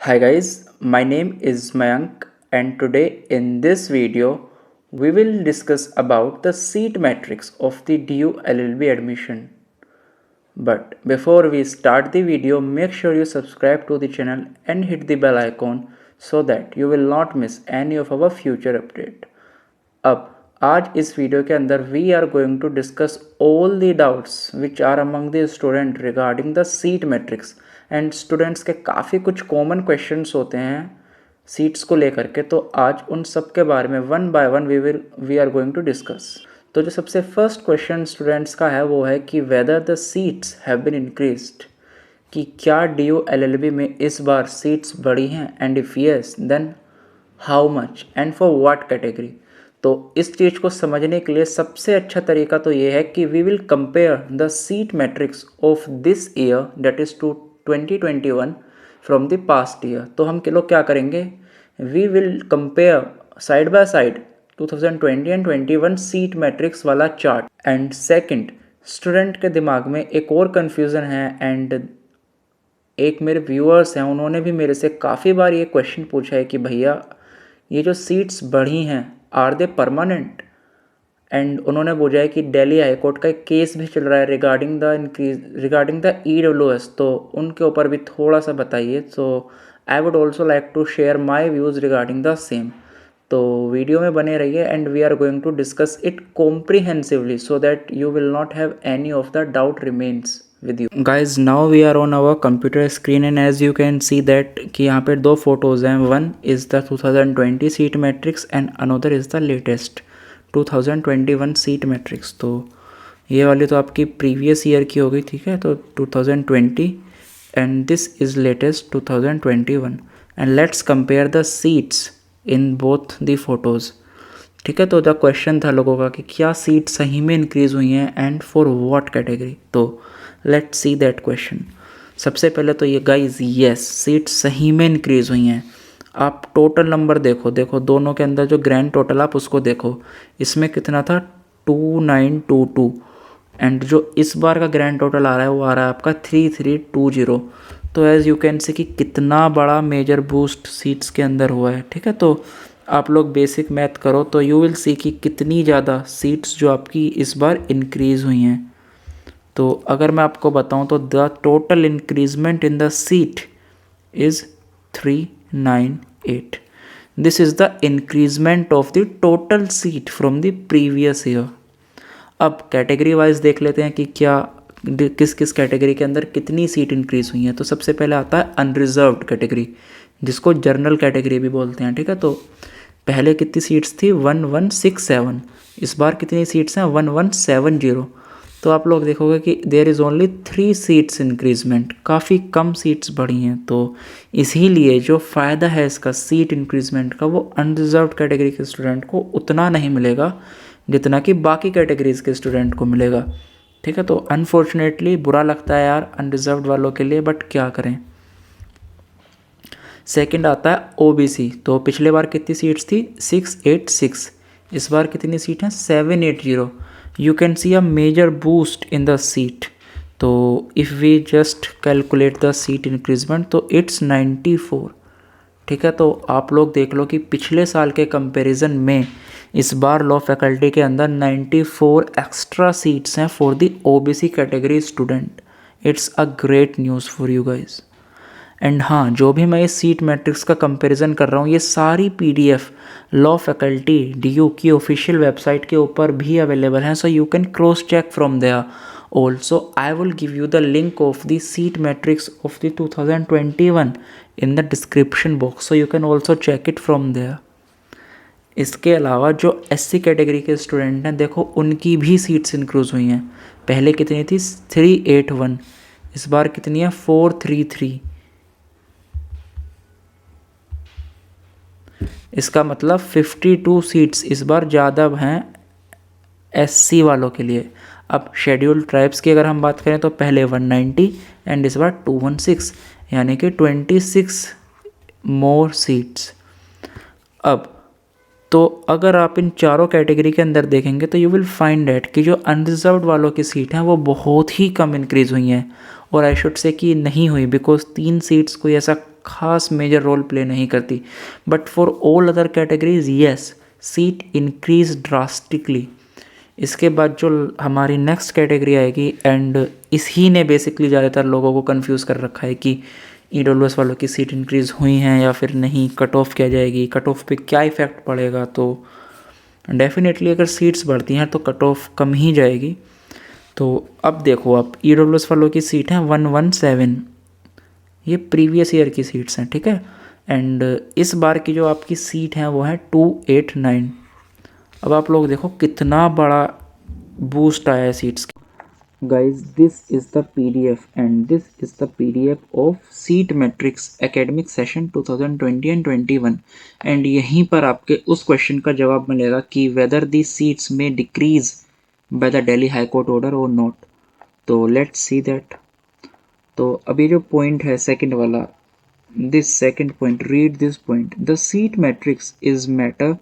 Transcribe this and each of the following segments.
Hi guys, my name is Mayank and today in this video we will discuss about the seat matrix of the DU LLB admission. But before we start the video, make sure you subscribe to the channel and hit the bell icon so that you will not miss any of our future update. अब आज इस video के अंदर we are going to discuss all the doubts which are among the student regarding the seat matrix and students के काफ़ी कुछ common questions होते हैं सीट्स को लेकर के, तो आज उन सब के बारे में one by one we are going to discuss. तो जो सबसे फर्स्ट क्वेश्चन स्टूडेंट्स का है वो है कि whether the seats have been increased, कि क्या DU LLB में इस बार सीट्स बढ़ी हैं, and if yes then how much and for what category. तो इस चीज़ को समझने के लिए सबसे अच्छा तरीका तो ये है कि we will compare the seat matrix of this year that is to 2021 from the past year. तो हम लोग क्या करेंगे, we will compare side by side 2020 and 21 seat matrix वाला चार्ट। एंड सेकंड, स्टूडेंट के दिमाग में एक और कन्फ्यूज़न है एंड एक मेरे व्यूअर्स हैं, उन्होंने भी मेरे से काफ़ी बार ये क्वेश्चन पूछा है कि भैया ये जो सीट्स बढ़ी हैं आर दे परमानेंट। एंड उन्होंने बोला है कि दिल्ली हाई कोर्ट का एक केस भी चल रहा है रिगार्डिंग द EWS, तो उनके ऊपर भी थोड़ा सा बताइए। So I would also like to share my views regarding the same. तो वीडियो में बने रहिए and we are going to discuss it comprehensively so that you will not have any of the doubt remains with you guys. Now we are on our computer screen and as you can see that कि यहाँ पे दो photos हैं, one is the 2020 seat matrix and another is the latest 2021 seat matrix. तो ये वाली तो आपकी प्रीवियस ईयर की हो गई, ठीक है, तो 2020 and this is latest 2021 and let's compare the seats in both the photos. ठीक है, तो द क्वेश्चन था लोगों का कि क्या सीट सही में इंक्रीज़ हुई हैं एंड फॉर व्हाट कैटेगरी। तो लेट्स सी दैट क्वेश्चन। सबसे पहले तो ये गाइज, यस सीट सही में इंक्रीज़ हुई हैं। आप टोटल नंबर देखो दोनों के अंदर जो ग्रैंड टोटल आप उसको देखो, इसमें कितना था 2922 एंड जो इस बार का ग्रैंड टोटल आ रहा है वो आ रहा है आपका 3320। तो एज़ यू कैन सी कि कितना बड़ा मेजर बूस्ट सीट्स के अंदर हुआ है। ठीक है, तो आप लोग बेसिक मैथ करो तो यू विल सी कि कितनी ज़्यादा सीट्स जो आपकी इस बार इंक्रीज़ हुई हैं। तो अगर मैं आपको बताऊं तो the total increment in the seat is 398। This is the increment of the total seat from the previous year. अब कैटेगरी वाइज देख लेते हैं कि क्या किस किस कैटेगरी के अंदर कितनी सीट इंक्रीज़ हुई हैं। तो सबसे पहले आता है अनरिजर्व्ड कैटेगरी, जिसको जनरल कैटेगरी भी बोलते हैं। ठीक है, तो पहले कितनी सीट्स थी 1167, इस बार कितनी सीट्स हैं 1170। तो आप लोग देखोगे कि there is only 3 seats increment, काफ़ी कम सीट्स बढ़ी हैं। तो इसीलिए जो फ़ायदा है इसका सीट इंक्रीजमेंट का वो अनरिजर्व्ड कैटेगरी के स्टूडेंट को उतना नहीं मिलेगा जितना कि बाकी कैटेगरीज़ के स्टूडेंट को मिलेगा। ठीक है, तो अनफॉर्चुनेटली बुरा लगता है यार अनरिजर्व्ड वालों के लिए, बट क्या करें। सेकंड आता है OBC। तो पिछले बार कितनी सीट्स थी 686, इस बार कितनी सीट हैं 780। You can see a major boost in the seat. तो if we just calculate the seat increasement तो it's 94। ठीक है, तो आप लोग देख लो कि पिछले साल के कंपैरिजन में इस बार लॉ फैकल्टी के अंदर 94 एक्स्ट्रा सीट्स हैं for the OBC category student. It's a great news for you guys. And हाँ, जो भी मैं इस सीट मैट्रिक्स का कंपैरिजन कर रहा हूँ ये सारी PDF लॉ फैकल्टी DU की ऑफिशियल वेबसाइट के ऊपर भी अवेलेबल हैं, so you can cross check from there. Also I will give you the link of the seat matrix of the 2021 in the description box, so you can also check it from there. इसके अलावा जो SC category के student हैं देखो उनकी भी seats increase हुई हैं। पहले कितनी थी 381, इस बार कितनी है 433। इसका मतलब 52 सीट्स इस बार ज़्यादा हैं SC वालों के लिए। अब शेड्यूल्ड ट्राइब्स की अगर हम बात करें तो पहले 190 एंड इस बार 216, यानी कि 26 मोर सीट्स। अब तो अगर आप इन चारों कैटेगरी के अंदर देखेंगे तो यू विल फाइंड दैट कि जो अनरिजर्व्ड वालों की सीट हैं वो बहुत ही कम इंक्रीज़ हुई हैं, और आई शुड से कि नहीं हुई बिकॉज 3 सीट्स कोई ऐसा खास मेजर रोल प्ले नहीं करती, but for all other categories yes, seat increase drastically. इसके बाद जो हमारी नेक्स्ट कैटेगरी आएगी, एंड इसी ने बेसिकली ज़्यादातर लोगों को कंफ्यूज कर रखा है कि ईडब्ल्यूएस वालों की सीट इंक्रीज़ हुई हैं या फिर नहीं, कट ऑफ क्या जाएगी, कट ऑफ पे क्या इफ़ेक्ट पड़ेगा। तो डेफिनेटली अगर सीट्स बढ़ती हैं तो कट ऑफ कम ही जाएगी। तो अब देखो आप, ईडब्ल्यूएस वालों की सीट है 117, ये प्रीवियस ईयर की सीट्स हैं, ठीक है। एंड इस बार की जो आपकी सीट है वो है 289। अब आप लोग देखो कितना बड़ा बूस्ट आया है seats. Guys, this is the PDF and this is the PDF of Seat Matrix Academic Session 2020 and 21 and यहीं पर आपके उस क्वेश्चन का जवाब मिलेगा कि whether these seats may decrease by the Delhi High Court order or not। तो let's see that। तो अभी जो पॉइंट है सेकंड वाला, this second point, read this point: the seat matrix is matter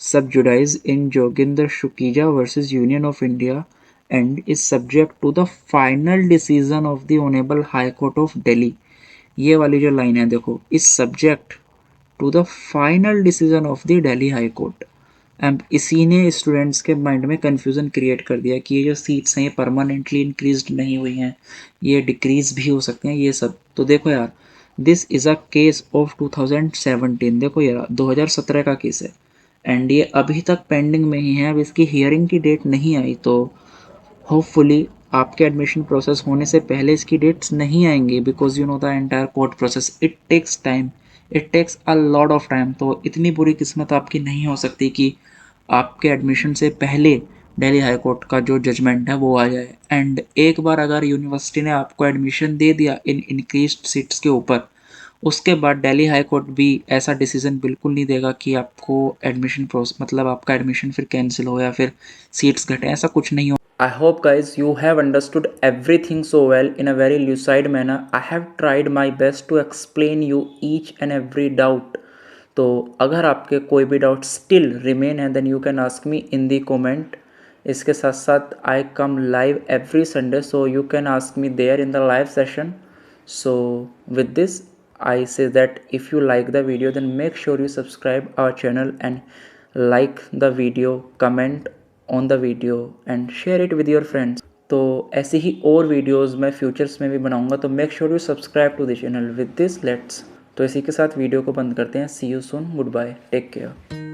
sub judice in Joginder Shukija versus Union of India and is subject to the final decision of the Honorable High Court of Delhi। ये वाली जो line है देखो, is subject to the final decision of the Delhi High Court। And इसी ने students के mind में confusion create कर दिया कि ये जो सीट्स हैं ये परमानेंटली इंक्रीज नहीं हुई हैं, ये डिक्रीज भी हो सकते हैं ये सब। तो देखो यार, this is a case of 2017। देखो यार 2017 का केस है एंड ये अभी तक पेंडिंग में ही है, अब इसकी हियरिंग की डेट नहीं आई। तो होपफुली आपके एडमिशन प्रोसेस होने से पहले इसकी डेट्स नहीं आएंगी, because you know the entire court process it takes time, it takes a lot of time. तो इतनी बुरी किस्मत आपकी नहीं हो सकती कि आपके एडमिशन से पहले दिल्ली हाई कोर्ट का जो जजमेंट है वो आ जाए। एंड एक बार अगर यूनिवर्सिटी ने आपको एडमिशन दे दिया इन इंक्रीज्ड सीट्स के ऊपर, उसके बाद दिल्ली हाई कोर्ट भी ऐसा डिसीजन बिल्कुल नहीं देगा कि आपको एडमिशन प्रोसेस मतलब आपका एडमिशन फिर कैंसिल हो या फिर सीट्स घटे, ऐसा कुछ नहीं हो। I hope guys you have understood everything so well in a very lucid manner. I have tried my best to explain you each and every doubt. तो अगर आपके कोई भी डाउट स्टिल रिमेन है then you can ask me in the comment. इसके साथ साथ I come live every Sunday, so you can ask me there in the live session. So with this I say that if you like the video then make sure you subscribe our channel and like the video, comment on the video and share it with your friends। तो ऐसी ही और videos मैं futures में भी बनाऊंगा, तो make sure you subscribe to the channel. With this let's, तो इसी के साथ वीडियो को बंद करते हैं। See you soon, goodbye, take care.